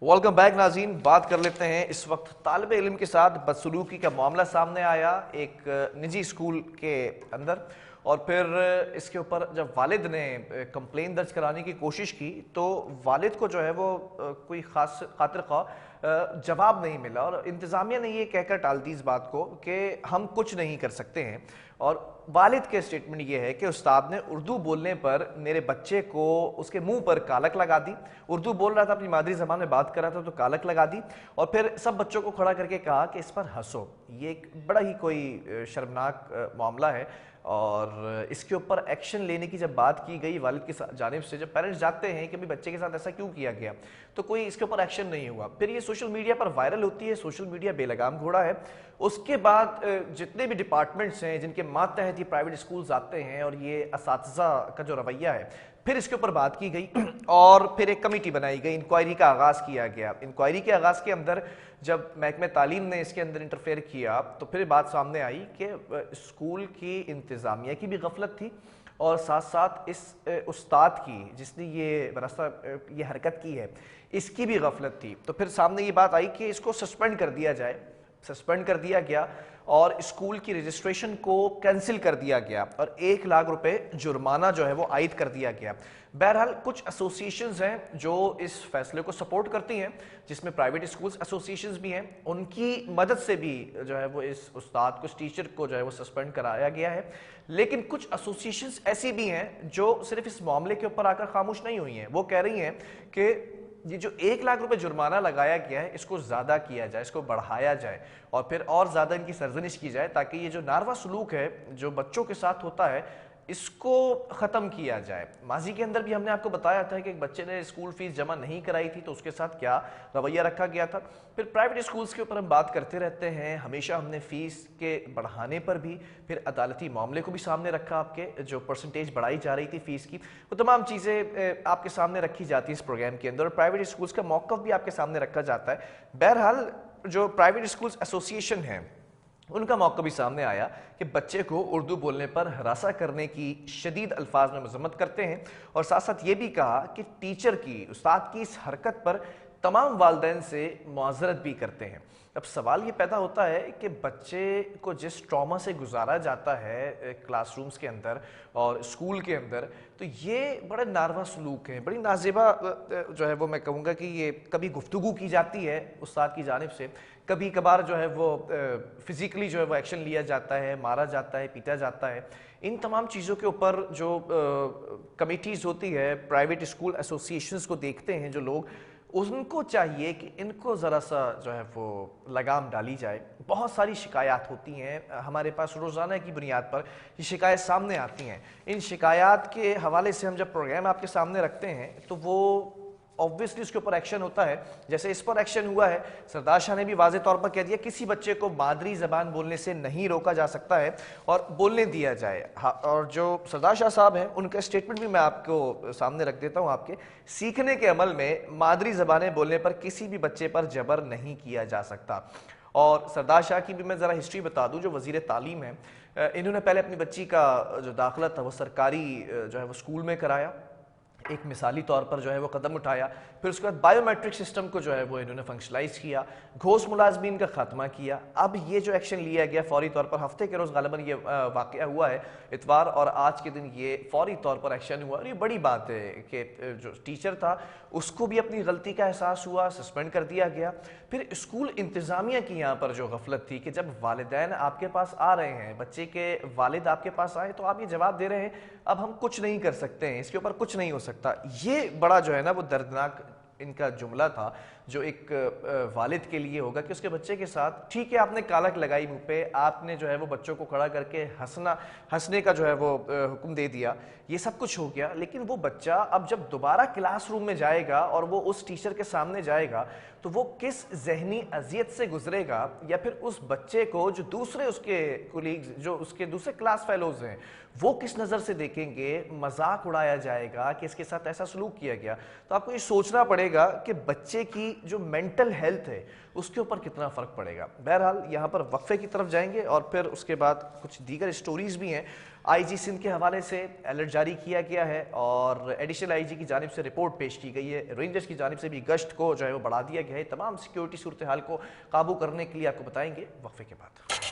Welcome back नाज़रीन। बात कर लेते हैं इस वक्त तालिब इल्म के साथ बदसलूकी का मामला सामने आया एक निजी स्कूल के अंदर, और फिर इसके ऊपर जब वालिद ने कंप्लेन दर्ज कराने की कोशिश की तो वालिद को जो है वो कोई खास खातिर ख्वाह जवाब नहीं मिला, और इंतज़ामिया ने ये कहकर टाल दी इस बात को कि हम कुछ नहीं कर सकते हैं। और वालिद के स्टेटमेंट ये है कि उस्ताद ने उर्दू बोलने पर मेरे बच्चे को उसके मुंह पर कालक लगा दी। उर्दू बोल रहा था, अपनी मादरी ज़बान में बात कर रहा था तो कालक लगा दी, और फिर सब बच्चों को खड़ा करके कहा कि इस पर हंसो। ये एक बड़ा ही कोई शर्मनाक मामला है, और इसके ऊपर एक्शन लेने की जब बात की गई वालिद की जानिब से, जब पेरेंट्स जाते हैं कि भाई बच्चे के साथ ऐसा क्यों किया गया, तो कोई इसके ऊपर एक्शन नहीं हुआ। फिर ये सोशल मीडिया पर वायरल होती है। सोशल मीडिया बेलगाम घोड़ा है। उसके बाद जितने भी डिपार्टमेंट्स हैं जिनके मातहत ये प्राइवेट स्कूल्स आते हैं, और ये असातिज़ा का जो रवैया है, फिर इसके ऊपर बात की गई और फिर एक कमेटी बनाई गई, इंक्वायरी का आगाज़ किया गया। इंक्वायरी के आगाज़ के अंदर जब महकमे तालीम ने इसके अंदर इंटरफेयर किया तो फिर बात सामने आई कि स्कूल की इंतज़ामिया की भी गफलत थी, और साथ साथ इस उस्ताद की जिसने ये हरकत की है इसकी भी गफलत थी। तो फिर सामने ये बात आई कि इसको सस्पेंड कर दिया जाए। सस्पेंड कर दिया गया और स्कूल की रजिस्ट्रेशन को कैंसिल कर दिया गया, और 1 लाख रुपए जुर्माना जो है वो आयद कर दिया गया। बहरहाल कुछ एसोसिएशंस हैं जो इस फैसले को सपोर्ट करती हैं, जिसमें प्राइवेट स्कूल्स एसोसिएशंस भी हैं। उनकी मदद से भी जो है वो इस उस्ताद को, इस टीचर को जो है वो सस्पेंड कराया गया है। लेकिन कुछ एसोसिएशंस ऐसी भी हैं जो सिर्फ इस मामले के ऊपर आकर खामोश नहीं हुई हैं। वो कह रही हैं कि ये जो 1 लाख रुपए जुर्माना लगाया गया है इसको ज़्यादा किया जाए, इसको बढ़ाया जाए, और फिर और ज़्यादा इनकी सरजनिश की जाए, ताकि ये जो नारवा सलूक है जो बच्चों के साथ होता है इसको ख़त्म किया जाए। माजी के अंदर भी हमने आपको बताया था कि एक बच्चे ने स्कूल फीस जमा नहीं कराई थी तो उसके साथ क्या रवैया रखा गया था। फिर प्राइवेट स्कूल्स के ऊपर हम बात करते रहते हैं, हमेशा हमने फ़ीस के बढ़ाने पर भी, फिर अदालती मामले को भी सामने रखा, आपके जो परसेंटेज बढ़ाई जा रही थी फ़ीस की, वो तमाम चीज़ें आपके सामने रखी जाती है इस प्रोग्राम के अंदर, और प्राइवेट स्कूल्स का मौक़िफ़ भी आपके सामने रखा जाता है। बहरहाल जो प्राइवेट स्कूल्स एसोसिएशन है उनका मौका भी सामने आया कि बच्चे को उर्दू बोलने पर हरासा करने की शदीद अल्फाज में मजम्मत करते हैं, और साथ साथ ये भी कहा कि टीचर की, उस्ताद की इस हरकत पर तमाम वालिदैन से मुआज़रत भी करते हैं। अब सवाल ये पैदा होता है कि बच्चे को जिस ट्रॉमा से गुजारा जाता है क्लासरूम्स के अंदर और स्कूल के अंदर, तो ये बड़े नारवा सलूक हैं, बड़ी नाज़ेबा जो है वो मैं कहूँगा कि ये कभी गुफ्तगू की जाती है उस्ताद की जानिब से, कभी कभार जो है वो फिज़िकली जो है वो एक्शन लिया जाता है, मारा जाता है, पीटा जाता है। इन तमाम चीज़ों के ऊपर जो कमिटीज़ होती है, प्राइवेट स्कूल एसोसिएशंस को देखते हैं जो लोग, उनको चाहिए कि इनको ज़रा सा जो है वो लगाम डाली जाए। बहुत सारी शिकायत होती हैं हमारे पास, रोज़ाना की बुनियाद पर ये शिकायत सामने आती हैं। इन शिकायत के हवाले से हम जब प्रोग्राम आपके सामने रखते हैं तो वो ऑब्वियसली उसके ऊपर एक्शन होता है। जैसे इस पर एक्शन हुआ है, सरदार शाह ने भी वाज़े तौर पर कह दिया किसी बच्चे को मादरी ज़बान बोलने से नहीं रोका जा सकता है और बोलने दिया जाए। और जो सरदार शाह साहब हैं उनका स्टेटमेंट भी मैं आपको सामने रख देता हूँ आपके। सीखने के अमल में मादरी ज़बानें बोलने पर किसी भी बच्चे पर जबर नहीं किया जा सकता। और सरदार शाह की भी मैं ज़रा हिस्ट्री बता दूँ, जो वज़ीर तालीम है, इन्होंने पहले अपनी बच्ची का जो दाखिला था वो सरकारी जो है वो स्कूल में कराया, एक मिसाली तौर पर जो है वो कदम उठाया। फिर उसके बाद बायोमेट्रिक सिस्टम को जो है वो इन्होंने फंक्शनलाइज किया, घोष मुलाजमीन का खात्मा किया। अब ये जो एक्शन लिया गया फौरी तौर पर, हफ्ते के रोज़ गालिबन ये वाक़या हुआ है इतवार, और आज के दिन ये फौरी तौर पर एक्शन हुआ, और ये बड़ी बात है कि जो टीचर था उसको भी अपनी गलती का एहसास हुआ, सस्पेंड कर दिया गया। फिर स्कूल इंतज़ामिया की यहाँ पर जो गफलत थी कि जब वालिदैन आपके पास आ रहे हैं, बच्चे के वालिद आपके पास आए, तो आप ये जवाब दे रहे हैं अब हम कुछ नहीं कर सकते हैं, इसके ऊपर कुछ नहीं हो सकता। ये बड़ा जो है ना वो दर्दनाक इनका जुमला था, जो एक वालिद के लिए होगा कि उसके बच्चे के साथ, ठीक है आपने कालक लगाई मुंह पे, आपने जो है वो बच्चों को खड़ा करके हंसने का जो है वो हुक्म दे दिया, ये सब कुछ हो गया, लेकिन वो बच्चा अब जब दोबारा क्लासरूम में जाएगा और वो उस टीचर के सामने जाएगा तो वो किस जहनी अजियत से गुजरेगा, या फिर उस बच्चे को जो दूसरे उसके कोलीग्स, जो उसके दूसरे क्लास फेलोज हैं, वो किस नज़र से देखेंगे, मजाक उड़ाया जाएगा कि इसके साथ ऐसा सलूक किया गया। तो आपको ये सोचना पड़ेगा कि बच्चे की جو مینٹل ہیلتھ ہے اس کے اوپر کتنا فرق پڑے گا. بہرحال یہاں پر وقفے کی طرف جائیں گے اور پھر اس کے بعد کچھ دیگر اسٹوریز بھی ہیں. آئی جی سندھ کے حوالے سے الرٹ جاری کیا گیا ہے اور ایڈیشنل آئی جی کی جانب سے رپورٹ پیش کی گئی ہے. رینجرز کی جانب سے بھی گشت کو جو ہے وہ بڑھا دیا گیا ہے. تمام سیکیورٹی صورتحال کو قابو کرنے کے لیے آپ کو بتائیں گے وقفے کے بعد.